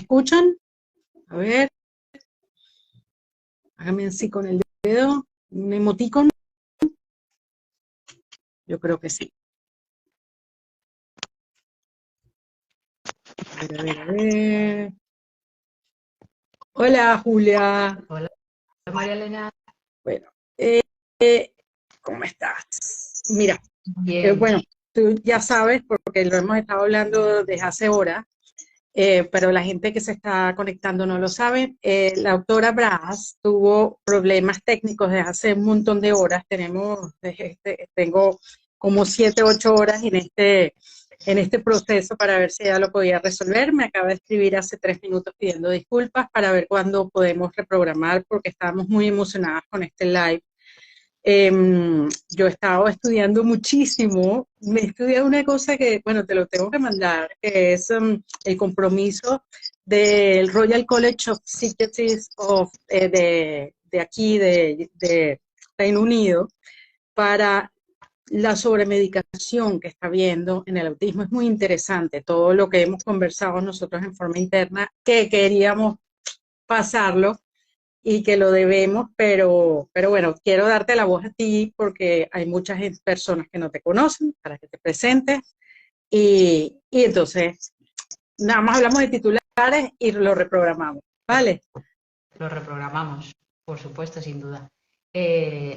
escuchan? A ver, háganme así con el dedo, un emoticon. Yo creo que sí. A ver. Hola, Julia. Hola, María Elena. Bueno, eh, eh, ¿cómo estás? Mira, Bien. bueno, tú ya sabes, porque lo hemos estado hablando desde hace horas, pero la gente que se está conectando no lo sabe. La autora Braz tuvo problemas técnicos desde hace un montón de horas. Tengo como 7, 8 horas en este proceso para ver si ella lo podía resolver. Me acaba de escribir hace 3 minutos pidiendo disculpas para ver cuándo podemos reprogramar porque estábamos muy emocionadas con este live. Yo he estado estudiando muchísimo, me he estudiado una cosa que, bueno, te lo tengo que mandar, que es el compromiso del Royal College of Psychiatrists de aquí, de Reino Unido, para la sobremedicación que está habiendo en el autismo. Es muy interesante todo lo que hemos conversado nosotros en forma interna, que queríamos pasarlo y que lo debemos, pero bueno, quiero darte la voz a ti porque hay muchas personas que no te conocen para que te presentes y entonces nada más hablamos de titulares y lo reprogramamos, ¿vale? Lo reprogramamos, por supuesto, sin duda.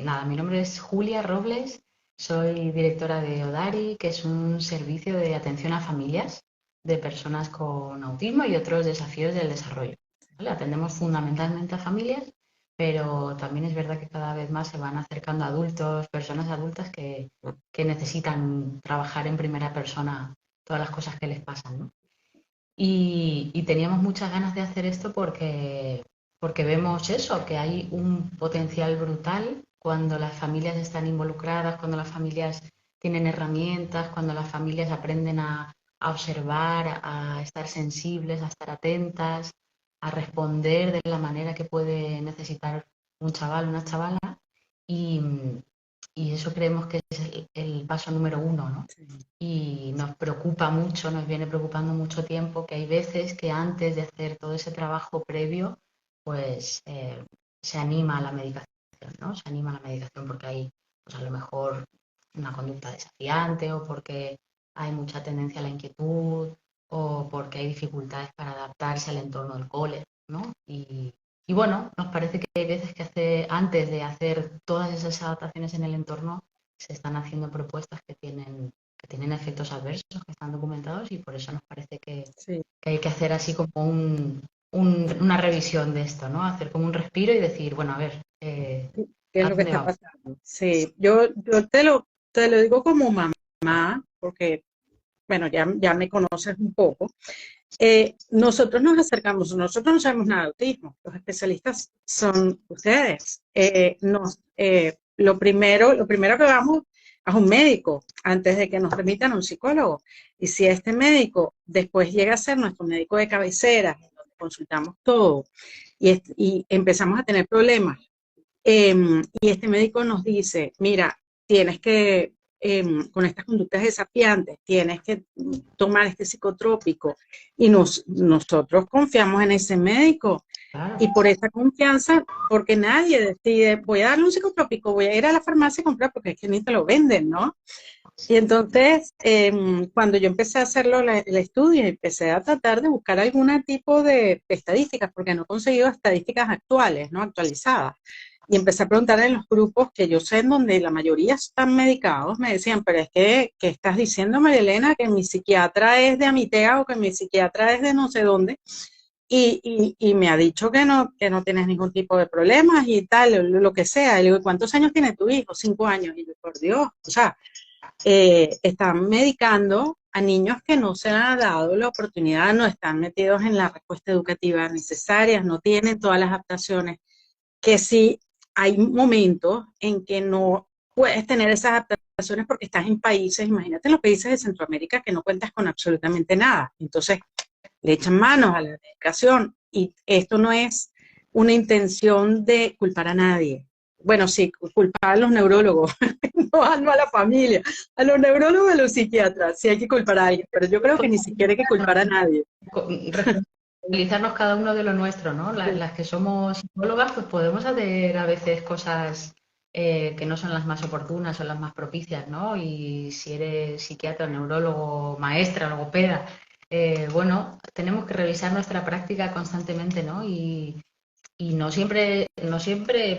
Nada, mi nombre es Julia Robles, soy directora de ODARI, que es un servicio de atención a familias de personas con autismo y otros desafíos del desarrollo. ¿Vale? Atendemos fundamentalmente a familias, pero también es verdad que cada vez más se van acercando adultos, personas adultas que necesitan trabajar en primera persona todas las cosas que les pasan, ¿no? Y teníamos muchas ganas de hacer esto porque vemos eso, que hay un potencial brutal cuando las familias están involucradas, cuando las familias tienen herramientas, cuando las familias aprenden a observar, a estar sensibles, a estar atentas, a responder de la manera que puede necesitar un chaval, una chavala. Y, y eso creemos que es el paso número uno, ¿no? Y nos preocupa mucho, nos viene preocupando mucho tiempo que hay veces que antes de hacer todo ese trabajo previo, pues se anima a la medicación, ¿no? Se anima a la medicación porque hay, pues a lo mejor una conducta desafiante o porque hay mucha tendencia a la inquietud o porque hay dificultades para adaptarse al entorno del cole, ¿no? Y bueno, nos parece que hay veces que antes de hacer todas esas adaptaciones en el entorno, se están haciendo propuestas que tienen efectos adversos, que están documentados y por eso nos parece Sí. que hay que hacer así como una revisión de esto, ¿no? Hacer como un respiro y decir, bueno, a ver, ¿Qué es ¿a lo que dónde está vamos? pasando? Sí, yo te lo digo como mamá, porque, bueno, ya me conoces un poco. Nosotros nos acercamos, nosotros no sabemos nada de autismo, los especialistas son ustedes. Lo primero que vamos a un médico antes de que nos remitan a un psicólogo. Y si este médico después llega a ser nuestro médico de cabecera, donde consultamos todo y empezamos a tener problemas, y este médico nos dice, mira, tienes que, con estas conductas desafiantes, tienes que tomar este psicotrópico. Y nosotros confiamos en ese médico. Claro, Y por esa confianza, porque nadie decide, voy a darle un psicotrópico, voy a ir a la farmacia a comprar, porque es que ni te lo venden, ¿no? Y entonces, cuando yo empecé a hacerlo, el estudio, empecé a tratar de buscar algún tipo de estadísticas, porque no he conseguido estadísticas actuales, ¿no? Actualizadas. Y empecé a preguntar en los grupos que yo sé en donde la mayoría están medicados, me decían, pero es que, ¿qué estás diciendo, María Elena? Que mi psiquiatra es de Amitea o que mi psiquiatra es de no sé dónde. Y me ha dicho que no tienes ningún tipo de problemas y tal, lo que sea. Y le digo, ¿cuántos años tiene tu hijo? 5 años. Y yo, por Dios, o sea, están medicando a niños que no se les ha dado la oportunidad, no están metidos en la respuesta educativa necesaria, no tienen todas las adaptaciones, que sí hay momentos en que no puedes tener esas adaptaciones porque estás en países, imagínate en los países de Centroamérica que no cuentas con absolutamente nada, entonces le echan manos a la medicación y esto no es una intención de culpar a nadie. Bueno, sí, culpar a los neurólogos, no a la familia, a los neurólogos y a los psiquiatras, sí hay que culpar a alguien, pero yo creo que ni siquiera hay que culpar a nadie. responsabilizarnos cada uno de lo nuestro, ¿no? Las que somos psicólogas, pues podemos hacer a veces cosas que no son las más oportunas o las más propicias, ¿no? Y si eres psiquiatra, neurólogo, maestra, logopeda, bueno, tenemos que revisar nuestra práctica constantemente, ¿no? Y no siempre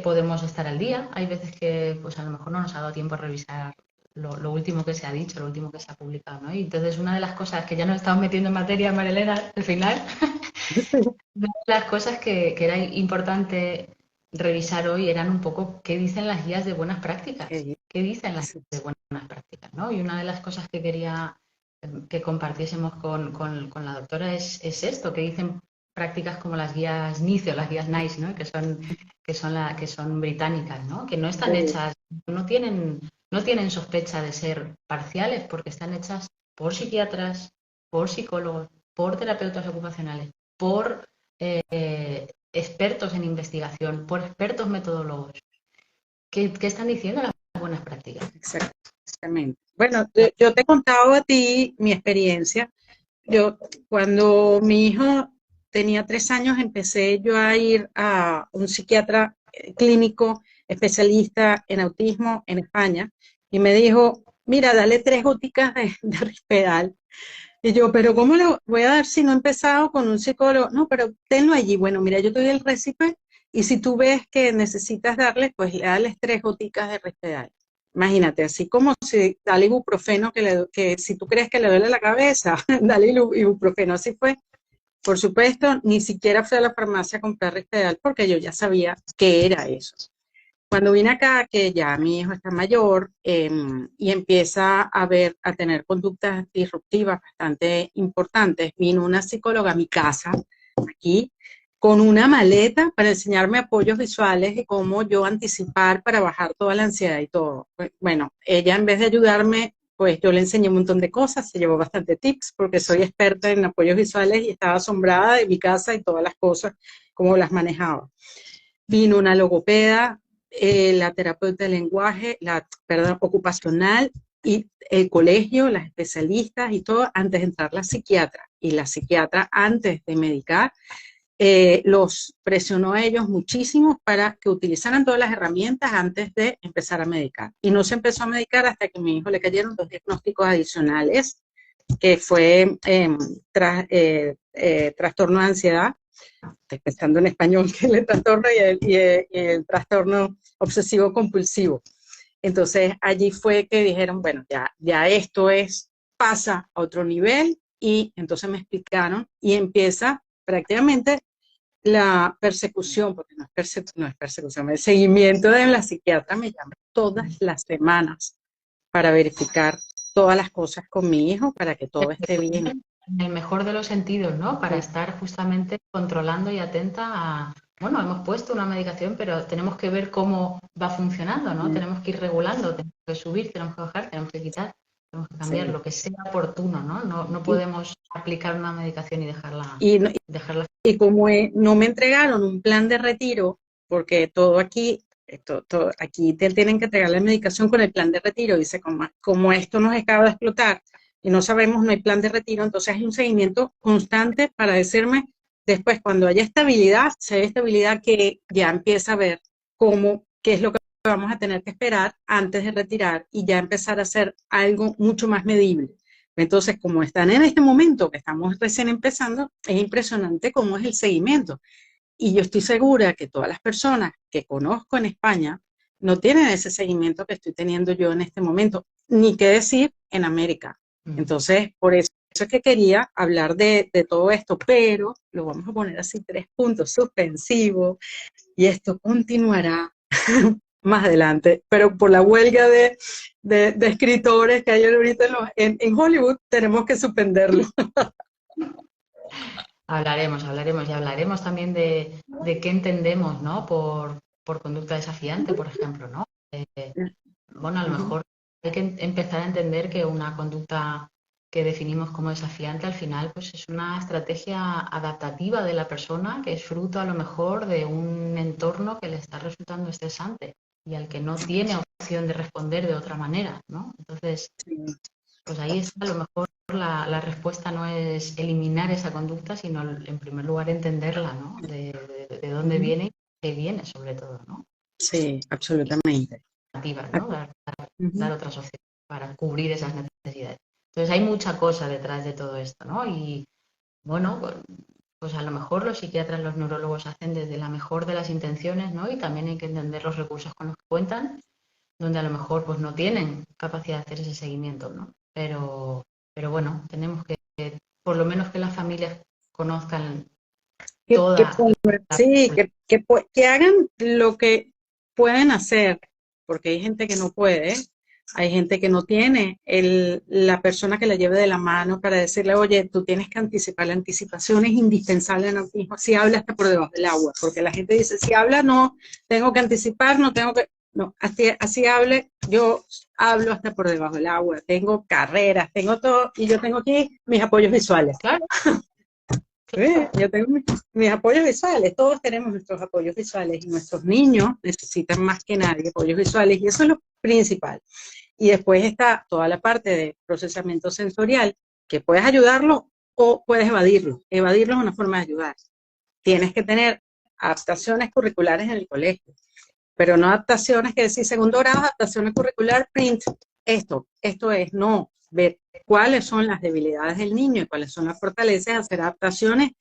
podemos estar al día. Hay veces que pues a lo mejor no nos ha dado tiempo a revisar lo último que se ha dicho, lo último que se ha publicado, ¿no? Y entonces una de las cosas que ya nos estamos metiendo en materia, Marilena, al final, una de las cosas que era importante revisar hoy eran un poco qué dicen las guías de buenas prácticas, qué dicen las guías de buenas prácticas, ¿no? Y una de las cosas que quería que compartiésemos con la doctora es esto, que dicen prácticas como las guías NICE o las guías NICE, ¿no? Que son británicas, ¿no? Que no están hechas, no tienen sospecha de ser parciales porque están hechas por psiquiatras, por psicólogos, por terapeutas ocupacionales, por expertos en investigación, por expertos metodólogos. ¿Qué están diciendo las buenas prácticas? Exactamente. Bueno, yo te he contado a ti mi experiencia. Yo, cuando mi hijo tenía 3 años, empecé yo a ir a un psiquiatra clínico especialista en autismo en España y me dijo, mira, dale 3 goticas de Risperdal. Y yo, pero ¿cómo lo voy a dar si no he empezado con un psicólogo? No, pero tenlo allí. Bueno, mira, yo te doy el récipe y si tú ves que necesitas darle, pues le dales 3 goticas de Risperdal. Imagínate, así como si dale ibuprofeno, que si tú crees que le duele la cabeza, dale ibuprofeno. Así fue. Por supuesto, ni siquiera fui a la farmacia a comprar Risperdal porque yo ya sabía qué era eso. Cuando vine acá, que ya mi hijo está mayor y empieza a tener conductas disruptivas bastante importantes, vino una psicóloga a mi casa, aquí, con una maleta para enseñarme apoyos visuales y cómo yo anticipar para bajar toda la ansiedad y todo. Bueno, ella en vez de ayudarme, pues yo le enseñé un montón de cosas, se llevó bastante tips porque soy experta en apoyos visuales y estaba asombrada de mi casa y todas las cosas, cómo las manejaba. Vino una logopeda, la terapeuta de lenguaje, perdón, ocupacional y el colegio, las especialistas y todo, antes de entrar la psiquiatra. Y la psiquiatra, antes de medicar, los presionó a ellos muchísimo para que utilizaran todas las herramientas antes de empezar a medicar. Y no se empezó a medicar hasta que a mi hijo le cayeron 2 diagnósticos adicionales, que fue trastorno de ansiedad, estoy pensando en español, que es el trastorno y el trastorno obsesivo compulsivo. Entonces allí fue que dijeron, bueno, ya esto pasa a otro nivel y entonces me explicaron y empieza prácticamente la persecución, porque no es persecución, el seguimiento de la psiquiatra me llama todas las semanas para verificar todas las cosas con mi hijo para que todo esté bien. En el mejor de los sentidos, ¿no? Para estar justamente controlando y atenta a, bueno, hemos puesto una medicación, pero tenemos que ver cómo va funcionando, ¿no? Tenemos que ir regulando, tenemos que subir, tenemos que bajar, tenemos que quitar, tenemos que cambiar, lo que sea oportuno, ¿no? No podemos aplicar una medicación y dejarla. Y como no me entregaron un plan de retiro, porque todo aquí, aquí te tienen que entregar la medicación con el plan de retiro, dice, como esto nos acaba de explotar y no sabemos, no hay plan de retiro, entonces hay un seguimiento constante para decirme, después cuando haya estabilidad, si hay estabilidad que ya empieza a ver qué es lo que vamos a tener que esperar antes de retirar y ya empezar a hacer algo mucho más medible. Entonces, como están en este momento que estamos recién empezando, es impresionante cómo es el seguimiento. Y yo estoy segura que todas las personas que conozco en España no tienen ese seguimiento que estoy teniendo yo en este momento, ni qué decir en América. Entonces, por eso es que quería hablar de todo esto, pero lo vamos a poner así 3 puntos suspensivos y esto continuará más adelante, pero por la huelga de escritores que hay ahorita en Hollywood, tenemos que suspenderlo. Hablaremos y hablaremos también de qué entendemos, ¿no? Por conducta desafiante, por ejemplo, ¿no? Bueno, a lo mejor hay que empezar a entender que una conducta que definimos como desafiante al final pues es una estrategia adaptativa de la persona que es fruto a lo mejor de un entorno que le está resultando estresante y al que no tiene opción de responder de otra manera, ¿no? Entonces, pues ahí está a lo mejor la respuesta no es eliminar esa conducta, sino en primer lugar entenderla, ¿no? De dónde viene y qué viene, sobre todo, ¿no? Sí, absolutamente. Alternativas, ¿no? Dar Ujú. otras opciones para cubrir esas necesidades. Entonces hay mucha cosa detrás de todo esto, ¿no? Y bueno, pues a lo mejor los psiquiatras, los neurólogos hacen desde la mejor de las intenciones, ¿no? Y también hay que entender los recursos con los que cuentan, donde a lo mejor pues no tienen capacidad de hacer ese seguimiento, ¿no? Pero bueno, tenemos que, por lo menos que las familias conozcan toda la... Sí, que hagan lo que pueden hacer, porque hay gente que no puede, hay gente que no tiene la persona que la lleve de la mano para decirle, oye, tú tienes que anticipar, la anticipación es indispensable en autismo, si habla hasta por debajo del agua, porque la gente dice, si habla no, tengo que anticipar, no tengo que, no, así hable, yo hablo hasta por debajo del agua, tengo carreras, tengo todo, y yo tengo aquí mis apoyos visuales. Claro, Yo tengo mis apoyos visuales, todos tenemos nuestros apoyos visuales y nuestros niños necesitan más que nadie apoyos visuales y eso es lo principal. Y después está toda la parte de procesamiento sensorial, que puedes ayudarlo o puedes evadirlo. Evadirlo es una forma de ayudar. Tienes que tener adaptaciones curriculares en el colegio, pero no adaptaciones que decir segundo grado, adaptaciones curricular, print, esto es, no, ver cuáles son las debilidades del niño y cuáles son las fortalezas, hacer adaptaciones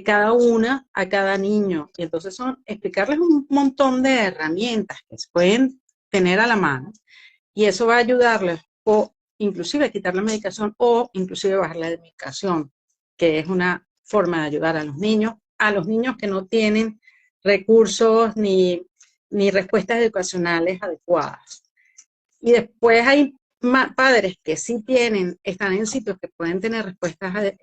cada una a cada niño. Y entonces son explicarles un montón de herramientas que se pueden tener a la mano y eso va a ayudarles o inclusive a quitar la medicación o inclusive bajar la medicación, que es una forma de ayudar a los niños que no tienen recursos ni respuestas educacionales adecuadas. Y después hay padres que sí tienen, están en sitios que pueden tener respuestas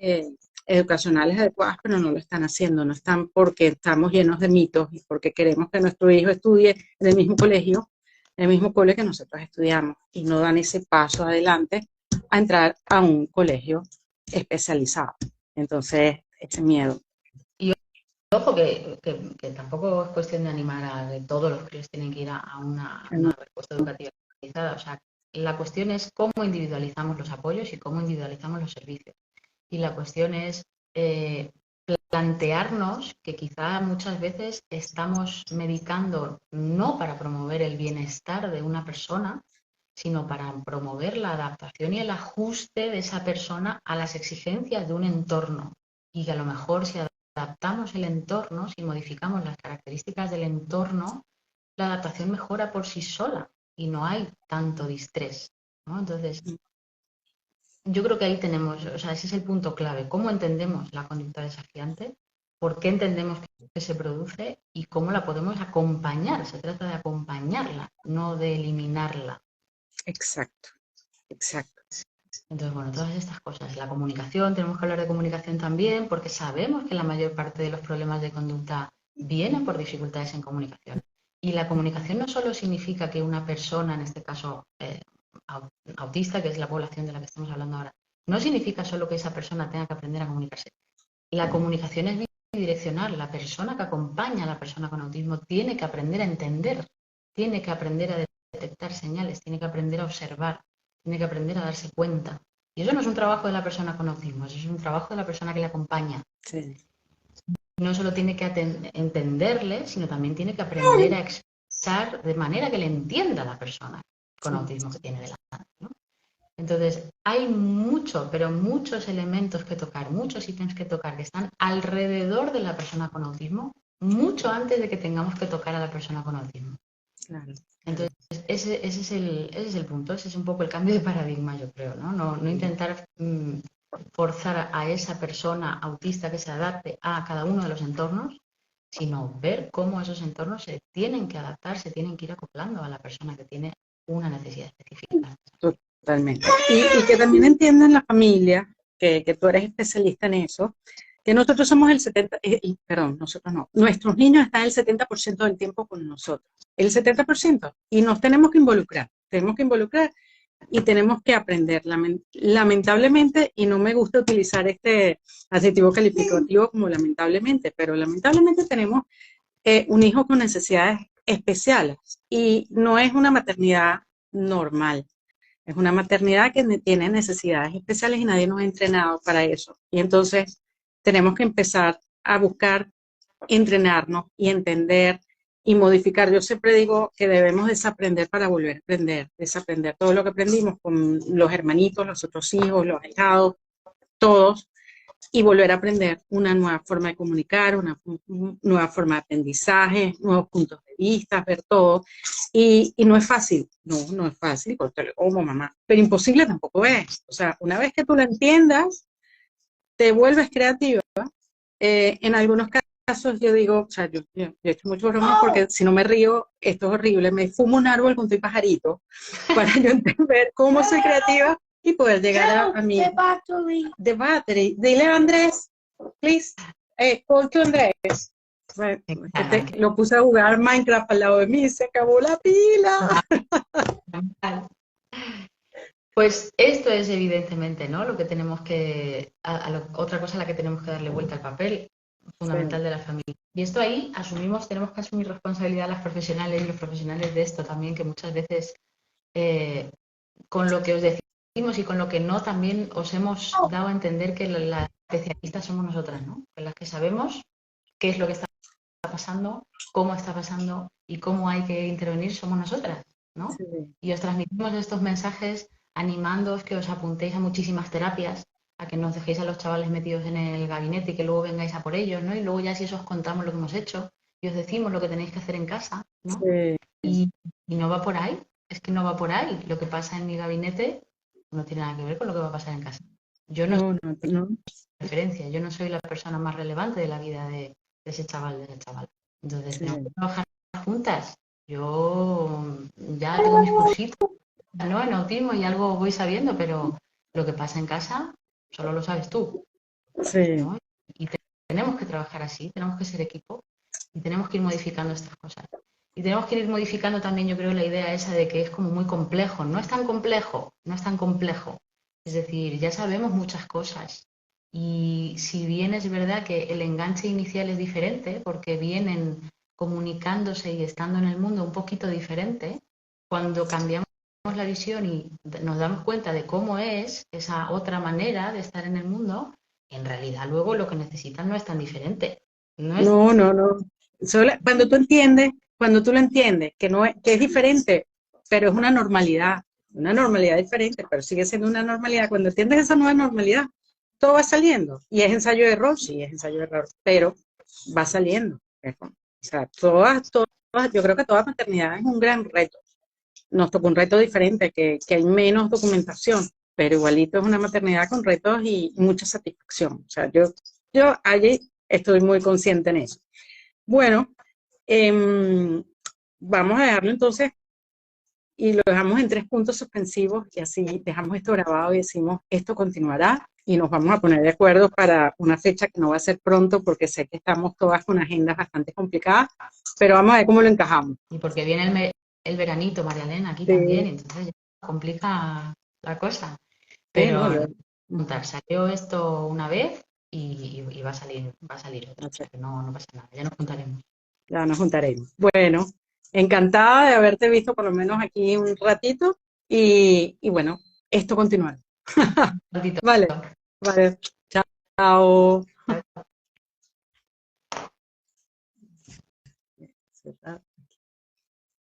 educacionales adecuadas, pero no lo están haciendo, no están porque estamos llenos de mitos y porque queremos que nuestro hijo estudie en el mismo colegio, en el mismo cole que nosotros estudiamos y no dan ese paso adelante a entrar a un colegio especializado. Entonces, ese miedo. ojo que tampoco es cuestión de animar a que todos los críos tienen que ir a una respuesta educativa especializada. O sea, la cuestión es cómo individualizamos los apoyos y cómo individualizamos los servicios. Y la cuestión es plantearnos que quizá muchas veces estamos medicando no para promover el bienestar de una persona, sino para promover la adaptación y el ajuste de esa persona a las exigencias de un entorno. Y que a lo mejor si adaptamos el entorno, si modificamos las características del entorno, la adaptación mejora por sí sola y no hay tanto distrés, ¿no? Entonces, yo creo que ahí tenemos, o sea, ese es el punto clave. ¿Cómo entendemos la conducta desafiante? ¿Por qué entendemos que se produce? Y cómo la podemos acompañar. Se trata de acompañarla, no de eliminarla. Exacto, exacto. Entonces, bueno, todas estas cosas. La comunicación, tenemos que hablar de comunicación también, porque sabemos que la mayor parte de los problemas de conducta vienen por dificultades en comunicación. Y la comunicación no solo significa que una persona, en este caso autista, que es la población de la que estamos hablando ahora, no significa solo que esa persona tenga que aprender a comunicarse. La comunicación es bidireccional. La persona que acompaña a la persona con autismo tiene que aprender a entender, tiene que aprender a detectar señales, tiene que aprender a observar, tiene que aprender a darse cuenta. Y eso no es un trabajo de la persona con autismo, eso es un trabajo de la persona que le acompaña. Sí. No solo tiene que entenderle, sino también tiene que aprender a expresar de manera que le entienda la persona con autismo que tiene delante, ¿no? Entonces, hay mucho, pero muchos elementos que tocar, muchos ítems que tocar que están alrededor de la persona con autismo, mucho antes de que tengamos que tocar a la persona con autismo. Claro. Entonces, ese es el punto, ese es un poco el cambio de paradigma, yo creo, ¿no? No intentar forzar a esa persona autista que se adapte a cada uno de los entornos, sino ver cómo esos entornos se tienen que adaptar, se tienen que ir acoplando a la persona que tiene una necesidad específica. Totalmente. Y que también entiendan la familia, que tú eres especialista en eso, que nosotros somos el 70, perdón, nosotros no, nuestros niños están el 70% del tiempo con nosotros, el 70%, y nos tenemos que involucrar y tenemos que aprender. Lamentablemente, y no me gusta utilizar este adjetivo calificativo como lamentablemente, pero lamentablemente tenemos un hijo con necesidades especiales y no es una maternidad normal. Es una maternidad que tiene necesidades especiales y nadie nos ha entrenado para eso. Y entonces tenemos que empezar a buscar entrenarnos y entender y modificar. Yo siempre digo que debemos desaprender para volver a aprender, desaprender todo lo que aprendimos con los hermanitos, los otros hijos, los ahijados, todos, y volver a aprender una nueva forma de comunicar, una nueva forma de aprendizaje, nuevos puntos de vista, ver todo. Y no es fácil, no es fácil, porque como mamá, pero imposible tampoco es. O sea, una vez que tú lo entiendas, te vuelves creativa. En algunos casos yo digo, o sea, yo he hecho muchos bromas porque si no me río, esto es horrible, me fumo un árbol con tu pajarito para yo entender cómo soy creativa y poder llegar a mí. The battery. Dile a Andrés, please. Call to Andrés. Lo puse a jugar Minecraft al lado de mí, se acabó la pila. Pues esto es evidentemente, ¿no? Lo que tenemos que, otra cosa a la que tenemos que darle vuelta al papel fundamental de la familia. Y esto ahí tenemos que asumir responsabilidad las profesionales y los profesionales de esto también, que muchas veces con lo que os decimos y con lo que no, también os hemos dado a entender que las especialistas somos nosotras, ¿no? Que las que sabemos qué es lo que está pasando, cómo está pasando y cómo hay que intervenir somos nosotras, ¿no? Sí. Y os transmitimos estos mensajes animándoos que os apuntéis a muchísimas terapias, a que no os dejéis a los chavales metidos en el gabinete y que luego vengáis a por ellos, ¿no? Y luego ya si eso os contamos lo que hemos hecho y os decimos lo que tenéis que hacer en casa, ¿no? Sí. Y no va por ahí, es que no va por ahí. Lo que pasa en mi gabinete no tiene nada que ver con lo que va a pasar en casa. Yo no referencia, yo no soy la persona más relevante de la vida de ese chaval, de esa chaval. Entonces, tenemos que trabajar juntas. Yo ya tengo mis cursitos, ¿no? En autismo y algo voy sabiendo, pero lo que pasa en casa solo lo sabes tú, ¿no? Y tenemos que trabajar así, tenemos que ser equipo y tenemos que ir modificando estas cosas. Y tenemos que ir modificando también, yo creo, la idea esa de que es como muy complejo. No es tan complejo, no es tan complejo. Es decir, ya sabemos muchas cosas. Y si bien es verdad que el enganche inicial es diferente, porque vienen comunicándose y estando en el mundo un poquito diferente, cuando cambiamos la visión y nos damos cuenta de cómo es esa otra manera de estar en el mundo, en realidad luego lo que necesitan no es tan diferente. No. Cuando tú lo entiendes, que es diferente, pero es una normalidad diferente, pero sigue siendo una normalidad. Cuando entiendes esa nueva normalidad, todo va saliendo. Y es ensayo de error, sí, es ensayo de error, pero va saliendo. O sea, yo creo que toda maternidad es un gran reto. Nos tocó un reto diferente, que hay menos documentación, pero igualito es una maternidad con retos y mucha satisfacción. O sea, yo allí estoy muy consciente en eso. Bueno, vamos a dejarlo entonces y lo dejamos en 3 puntos suspensivos y así dejamos esto grabado y decimos, esto continuará y nos vamos a poner de acuerdo para una fecha que no va a ser pronto porque sé que estamos todas con agendas bastante complicadas, pero vamos a ver cómo lo encajamos. Y porque viene el veranito, María Elena, aquí también, entonces ya complica la cosa. Pero salió esto una vez y va a salir otra, o sea que no pasa nada, ya nos juntaremos. Ya nos juntaremos. Bueno, encantada de haberte visto por lo menos aquí un ratito y bueno, esto continúa. Vale. Chao.